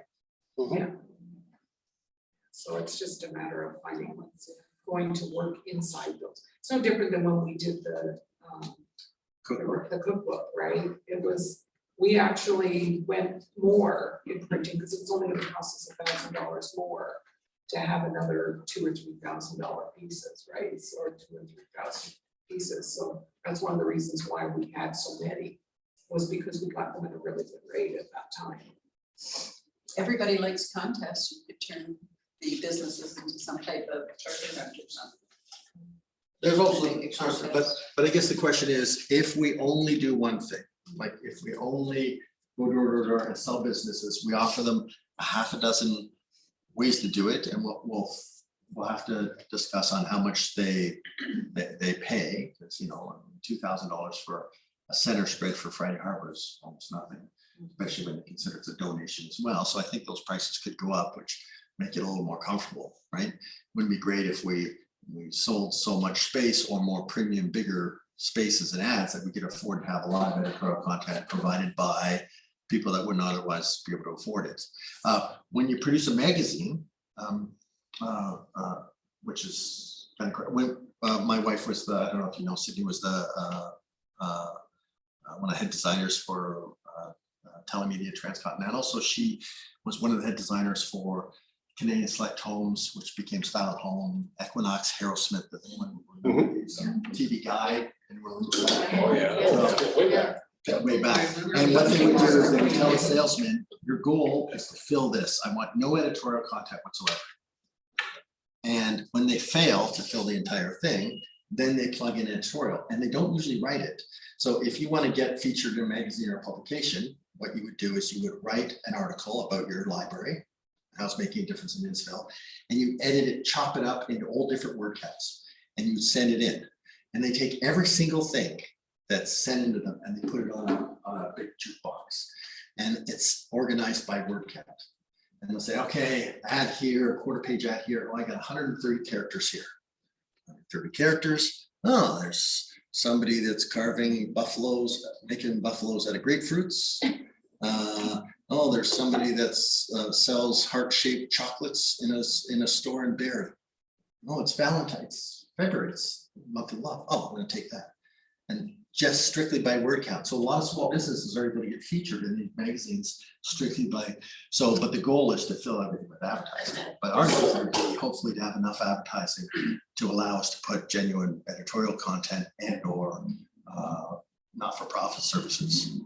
Yeah. So it's just a matter of finding what's going to work inside those. It's no different than when we did the the cookbook, right? It was, we actually went more in printing because it was only gonna cost us $1,000 more to have another $2,000 or $3,000 pieces, right? Or 2,000 or 3,000 pieces. So that's one of the reasons why we had so many, was because we got them at a really good rate at that time. Everybody likes contests. You could turn the businesses into some type of treasure hunt or something. There's also, Make a contest. but I guess the question is, if we only do one thing, like if we only go door to door and sell businesses, we offer them a half a dozen ways to do it, and we'll have to discuss on how much they pay, because $2,000 for a center spread for Friday Harbor is almost nothing, especially when you consider it's a donation as well. So I think those prices could go up, which make it a little more comfortable, right? Wouldn't it be great if we sold so much space or more premium, bigger spaces and ads that we could afford to have a lot of editorial content provided by people that would not otherwise be able to afford it. When you produce a magazine, which is kind of when my wife was I don't know if you know, Sydney was one of the head designers for Telemedia Transcontinental. So she was one of the head designers for Canadian Select Homes, which became Style at Home, Equinox, Harrowsmith, the TV Guide. Oh, yeah. Way back. And what they would do is they would tell a salesman, your goal is to fill this. I want no editorial content whatsoever. And when they fail to fill the entire thing, then they plug in editorial, and they don't usually write it. So if you want to get featured in a magazine or publication, what you would do is you would write an article about your library, how it's making a difference in Innisfil, and you edit it, chop it up into all different word counts, and you send it in. And they take every single thing that's sent into them and they put it on a big jukebox. And it's organized by word count. And they'll say, okay, ad here, quarter page ad here. Oh, I got 130 characters here. 130 characters. Oh, there's somebody that's carving buffaloes, making buffaloes out of grapefruits. Oh, there's somebody that sells heart-shaped chocolates in a store in Barrie. Oh, it's Valentine's, February, it's month of love. Oh, I'm gonna take that. And just strictly by word count. So a lot of small businesses are able to get featured in these magazines strictly by, but the goal is to fill everything with advertising. But our goal would be hopefully to have enough advertising to allow us to put genuine editorial content and or not-for-profit services.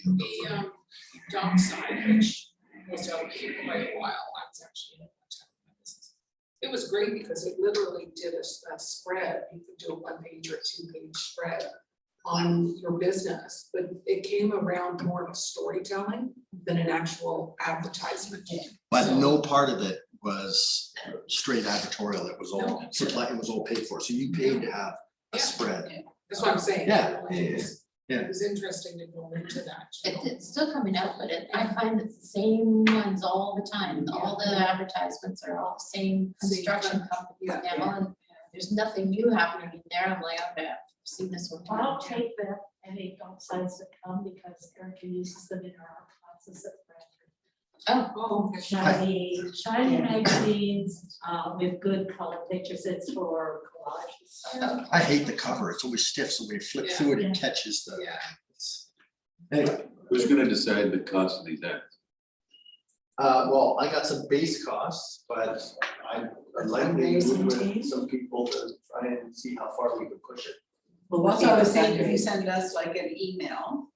The dock side, which was out for quite a while, I was actually in that business. It was great because it literally did a spread. You could do a 1-page or 2-page spread on your business, but it came around more of a storytelling than an actual advertisement. But no part of it was straight advertorial. It was all supply, it was all paid for. So you paid to have a spread. That's what I'm saying. Yeah. It was interesting to go into that. It's still coming out, but I find it's the same ones all the time. All the advertisements are all the same construction companies now, and there's nothing new happening in there. I'm like, okay, I've seen this one. I'll take the any adult sites that come because Erica uses them in our classes at Bradford. Oh, Shiny magazines with good color pictures. It's for collages. I hate the cover. It's always stiff. So when you flip through it, it catches the. Anyway. Who's gonna decide the cost of these ads? Well, I got some base costs, but I'd like to meet with some people to try and see how far we can push it. Well, what I was saying, if you send us like an email,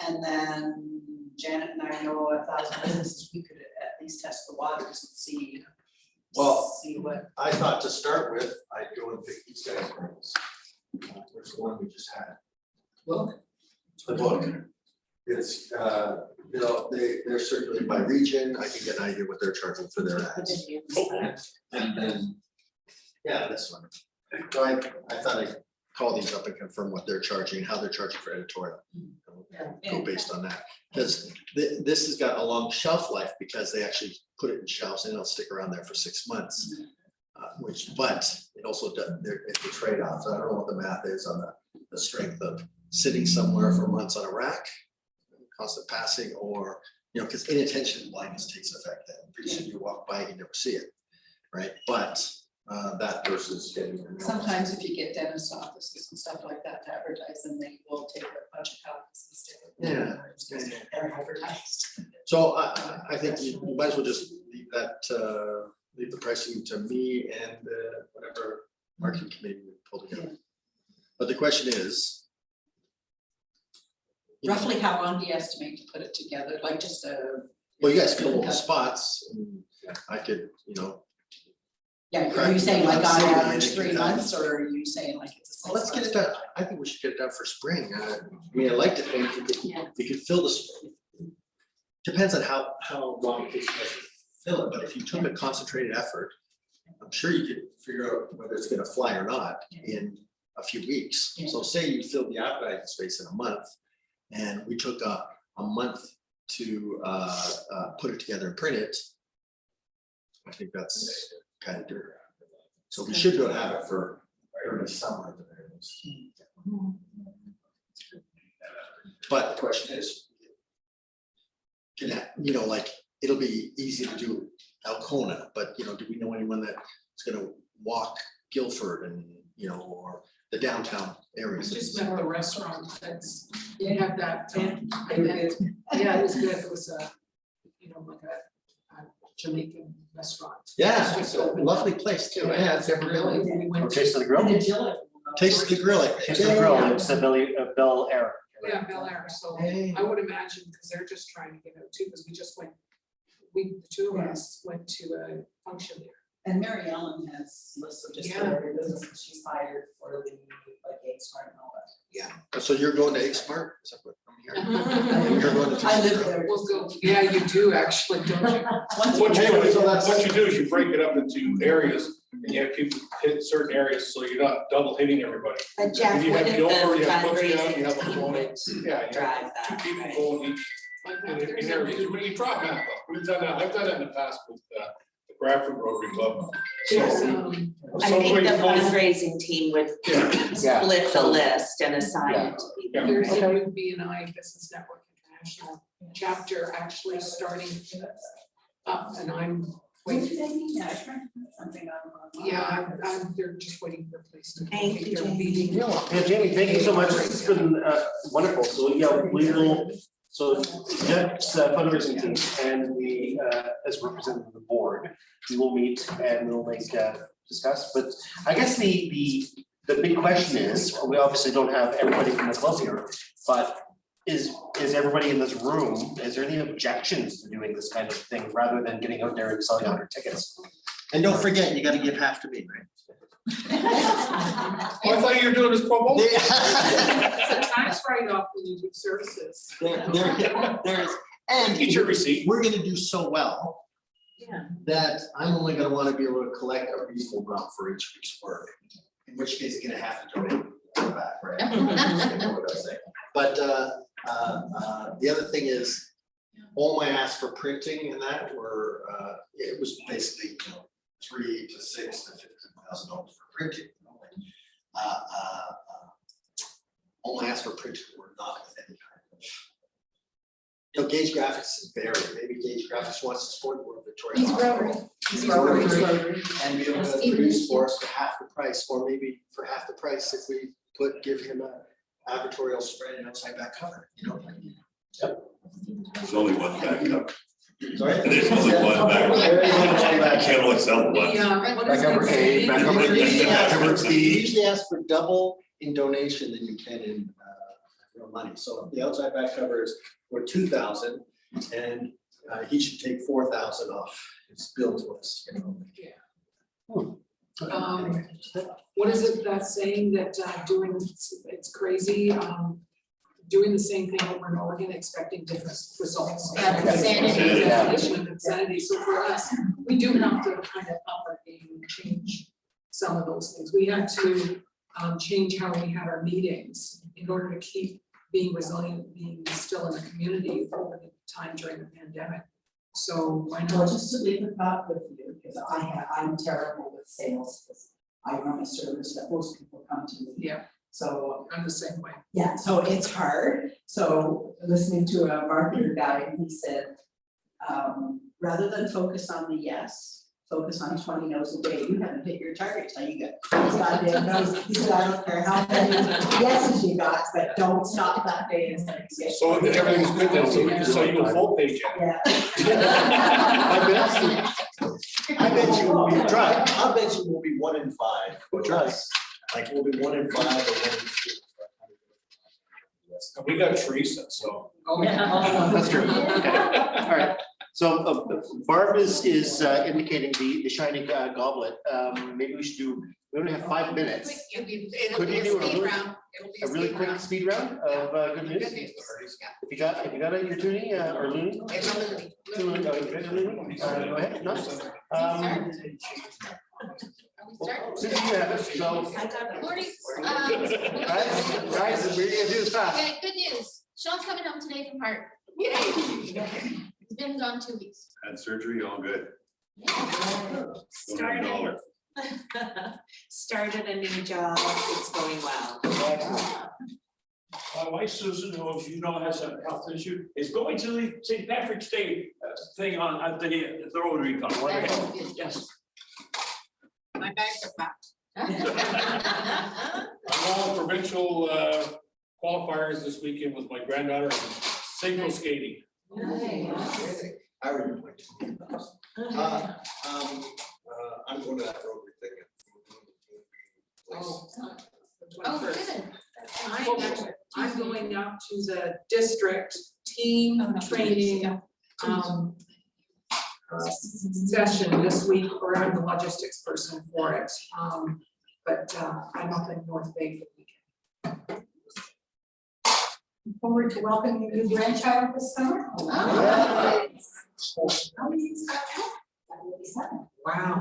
and then Janet and I know 1,000 businesses, we could at least test the waters and see. Well, see what. I thought to start with, I'd go and pick these guys' brains. There's the one we just had. look. The book. It's, they're circulated by region. I can get an idea what they're charging for their ads. And then, yeah, this one. So I thought I'd call these up and confirm what they're charging, how they're charging for editorial. Go based on that, because this has got a long shelf life because they actually put it in shelves and it'll stick around there for 6 months. But it also does, it's a trade-off. So I don't know what the math is on the strength of sitting somewhere for months on a rack, constant passing, or, because inattention blindness takes effect then. Pretty soon you walk by, you never see it, right? But that versus getting. Sometimes if you get dentist offices and stuff like that to advertise, then they will take a bunch of copies instead of. Yeah. It's just they're advertised. So I think you might as well just leave that, leave the pricing to me and whatever marketing committee we pull together. But the question is. Roughly how long do you estimate to put it together, like just a? Well, you guys fill all the spots, and I could, Yeah, are Correct. you saying like on City, average and 3 it- months, or are you saying like it's a well, let's get it done. I think we should get it done for spring. I mean, I like to think you could fill this. Depends on how long it takes you guys to fill it, but if you took a concentrated effort, I'm sure you could figure out whether it's gonna fly or not in a few weeks. Yeah. So say you filled the advertising space in a month, and we took a month to put it together and print it. I think that's kind of dirty. So we should go to have it for early summer at the very least. But the question is, like, it'll be easy to do Alcona, but do we know anyone that's gonna walk Guilford and, or the downtown I areas? just met the restaurant that's, they have that, yeah, it was good, it was a, like a Jamaican restaurant. Yeah, It's just opened. lovely place too. Yeah, it's never Really, really. we went to. Taste of the Grill? Taste the grill. Taste of the Grill, it's the Bel Air. Yeah, Bel Air, so Hey. I would imagine, because they're just trying to get out too, because we just went, the two of us went to a function there. And Mary Ellen has listed just Yeah. about every business that she's hired for the like Egg Smart and all that. Yeah. So you're going to Egg Smart? Is that what I'm hearing? You're going to I Taste the live Grill? there. We'll go, yeah, you do actually, don't you? What you do is you break it up into areas and you have people hit certain areas, so you're not double hitting everybody. But Jeff, If you have wouldn't Guilford, you the have Kutztown, fundraising you have team Algona. would Yeah, you drive have that, two people right? going each in areas, when you drop map, we've done that, I've done that in the past with the Bradford Rotary Club. There's, I So think we the close- fundraising team would Yeah. split the list and assign it to people. there's a new B&I Business Network International chapter actually starting up, and I'm waiting. Yeah, they're just waiting for a place to. Thank you, their Jamie. meeting. Yeah, Jamie, thank you so much. It's been wonderful. So yeah, we will, so Jeff's fundraising team and we, as representative of the board, we will meet and we'll make, discuss. But I guess the big question is, we obviously don't have everybody from the club here, but is everybody in this room, is there any objections to doing this kind of thing rather than getting out there and selling 100 tickets? And don't forget, you gotta give half to me, right? Oh, I thought you were doing this pro bono. It's a tax write-off when you do services. There is, and Get your receipt. we're gonna do so well Yeah. that I'm only gonna wanna be able to collect a reasonable amount for each week's work. In which case, you're gonna have to donate it back, right? You know what I'm saying. But the other thing is, all my asks for printing and that were, it was basically, $3,000 to $6,000 to $15,000 for printing. All my asks for printing were not with any kind of. Gage Graphics is buried. Maybe Gage Graphics wants to support World Victoria. He's Hospital. Rotary. He's Rotary. Rotary. And be able to Steve produce Innisfil. for us for half the price, or maybe for half the price if we give him a advertorial spread and outside back cover, There's only one back cover. Sorry? There's only one back cover. There is only one back I can't only sell one. Yeah, what is Back over it? A, back over You usually ask Back over for- B. you usually ask for double in donation than you can in real money. So the outside back covers were 2,000 and he should take 4,000 off his bill to us. What is it that's saying that doing, it's crazy, doing the same thing over and over again, expecting different results. That's insanity. Definition of insanity. So for us, we do have to kind of up our game and change some of those things. We had to change how we had our meetings in order to keep being resilient, being still in the community over the time during the pandemic. So why Well, not? just to leave a thought with you, because I'm terrible with sales, because I run a service that most people come to me. Yeah, So, I'm the same way. yeah, so it's hard. So listening to a marketer guy, he said, rather than focus on the yes, focus on 20 no's a day, you haven't hit your target till you get these goddamn no's. You said, I don't care how many yeses you got, but don't stop that day and then you get. So everything's good then, so we can sell you a full page. Yeah. I bet you will be, try, I bet you will be 1 in 5. Try. Like we'll be 1 in 5 or 1 in 6. We got Teresa, so. That's true. Okay. All right. So Barb is indicating the shiny goblet. Maybe we should do, we only have 5 minutes. It'll be Could you a do a speed really- round. It'll be A really speed quick round. speed round of good news. Good news. Yeah. If you got it, your Toonie or Looney? It's a Looney. Looney, oh, you got a Looney? Go ahead. No. Are we starting? Since you have it, so. Morning. Guys, we're gonna do this fast. Okay, good news. Sean's coming home today from heart. Yay. He's been gone 2 weeks. Had surgery, all good. Don't have a dollar. Started a new job, it's going well. My wife Susan, who as you know has a health issue, is going to the St. Patrick's Day thing on the Rotary Club. Yes. My bags are packed. I'm on provincial qualifiers this weekend with my granddaughter and synchro skating. I remember. I'm going to that Rotary thing. Oh, good. I'm going up to the district team training, session this week, or I'm the logistics person for it. But I'm up in North Bay for the weekend. Look forward to welcoming your new grandchild this summer. Oh. How many years got that? That will be 7. Wow.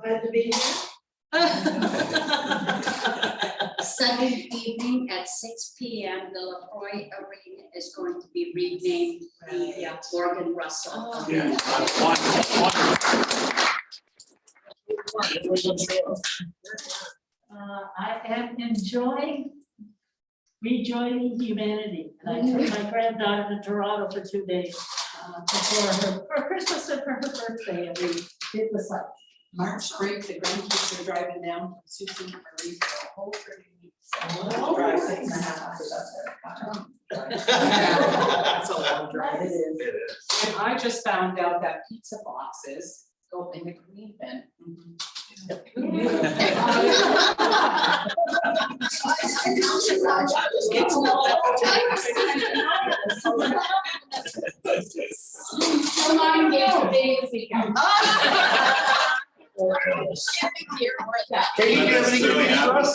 Glad to be Sunday evening at 6 p.m. the LaCroix Arena is going to be renamed the Morgan Russell. Arena. I am enjoying rejoining humanity. And I took my granddaughter to Toronto for 2 days for Christmas and for her birthday, and we did the site. March break, the grandkids are driving down from Susan Marie for a whole 30 weeks. Oh. Drive 6.5 hours up there. That's a long drive. It is. And I just found out that pizza boxes go in the green bin. Hey, you have any good news for us?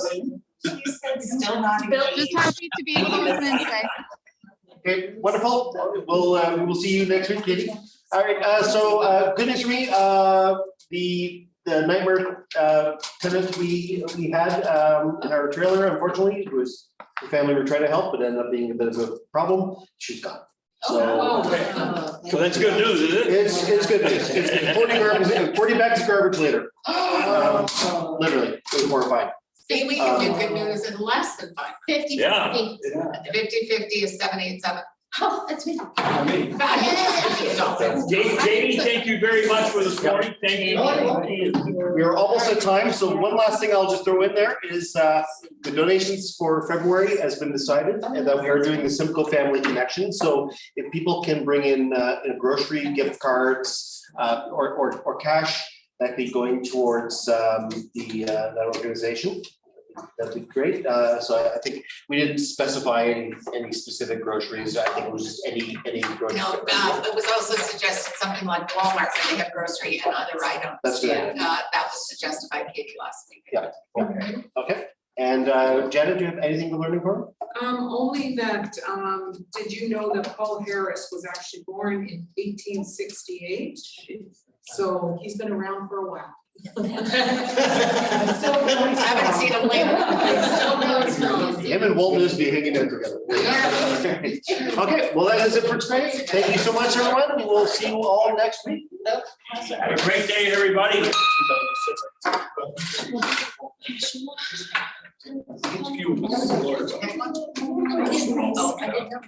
Still not. Just happy to be able to listen in today. Okay, wonderful. We will see you next week, Katie. All right, so good news for me, the nightmare tenant we had in our trailer, unfortunately, it was the family were trying to help, but ended up being a bit of a problem. She's gone. So So that's good news, is it? it's good news. It's 40 bags of garbage later. Literally, it was horrifying. See, we can do good news in less than 5. 50/50. Yeah. 50/50 is 787. Oh, that's me. Jamie, thank you very much for this morning. Thank you. We are almost at time, so one last thing I'll just throw in there is the donations for February has been decided, and that we are doing the Simcoe Family Connection. So if people can bring in grocery, gift cards, or cash, that'd be going towards that organization. That'd be great. So I think we didn't specify any specific groceries. I think it was just any grocery. No, it was also suggested something like Walmart, where they have grocery and other items. That's good. And, that was suggested by Katie last week. Yeah. Okay. And Janet, do you have anything to learn for? Only that, did you know that Paul Harris was actually born in 1868? So he's been around for a while. I haven't seen him later. Him and Walt Disney hanging out together. Okay, well, that is it for today. Thank you so much, everyone. We'll see you all next week. Have a great day, everybody. Oh, I didn't know.